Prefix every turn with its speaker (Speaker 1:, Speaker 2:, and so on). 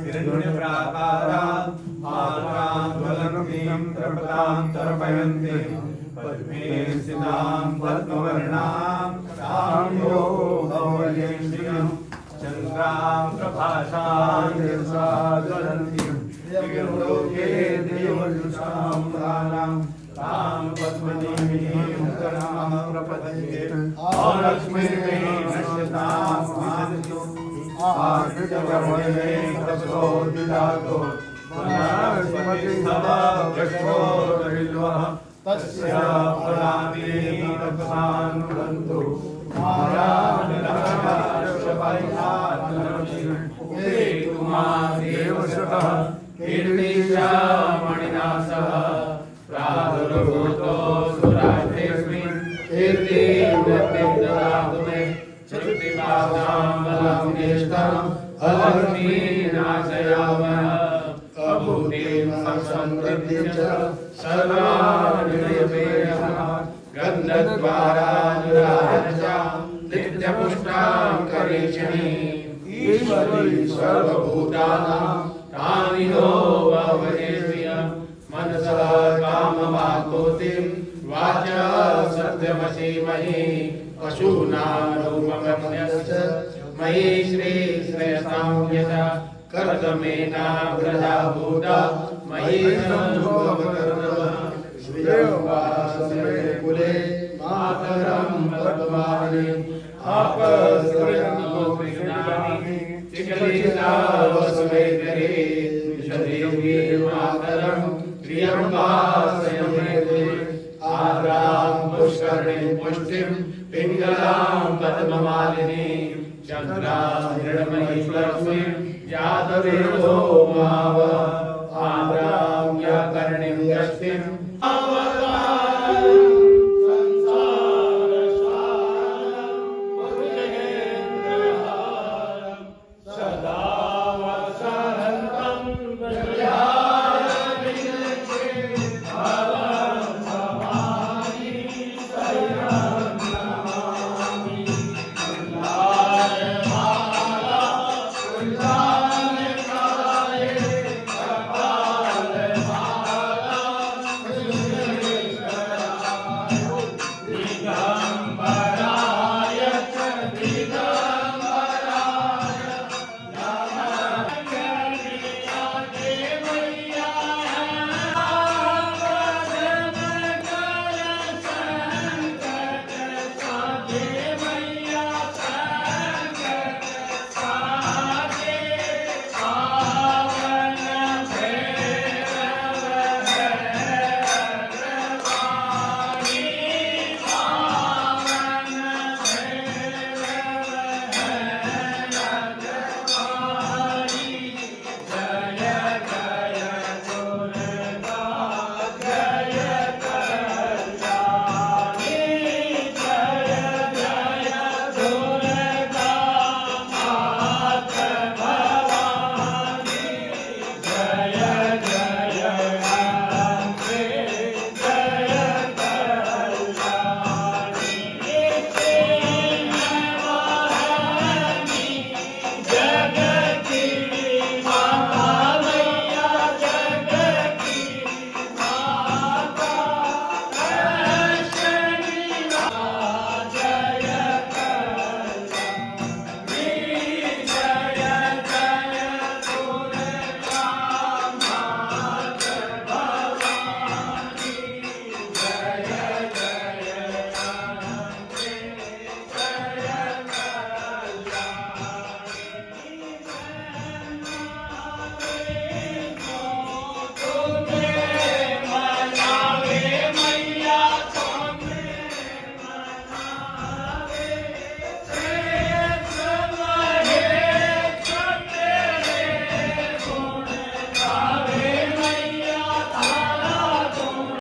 Speaker 1: हिरण्यप्राकारां हारां ज्वलन्तीं तर्पतां तर्पयन्तीं पद्मे स्थितां पद्मवर्णां तां यो गौर्येन्द्रियं चन्द्रां प्रभासां यशसा ज्वलन्तीं दिव्यलोके देवयुषां प्राणां तां पद्मनीमीं करां प्रपद्ये लक्ष्मीर्मे नश्यतां महादितो आदित्यवर्णे प्रचोदितातो वनस्पतिस्तववृक्षोर्विल्वः तस्य फलानि तत्सानुरन्तु उपेतु मां देवशः कीर्तिजा मणिना सह प्रादुर्भूतो सुराष्ट्रेऽस्मिन् कीर्तिं ददातु मे चतुर्दिवासां बलान्येष्टाम् अलक्ष्मीनाशयामः अभूतिं संसमृद्धिं च सर्वानिर्णयमेयः गन्धद्वारानुराधनजां नित्यपुष्टां करीषिणीम् ईश्वरी सर्वभूतानां कामिनो भवनेश्वय मनसः कामवाक्कोतिं वाचा सत्यमसीमहि पशूनां रूपमन्यस्य मयि श्रेयसां यथा कर्दमेना व्रजा भूता मयि श्रियवासमे कुले मातरं पद्मानि आपस्त्रयन्तो कृष्णानि चिकलितावस्मे करे विषदेवी मातरं प्रियंवासयमे कुले आद्रां पुष्करणीं पुष्टिं पिङ्गलां पद्ममालिनीं चन्द्रां हिरण्मयीं लक्ष्मीं जातवेदो माव आद्रां व्याकरणीं यष्टिं
Speaker 2: Allah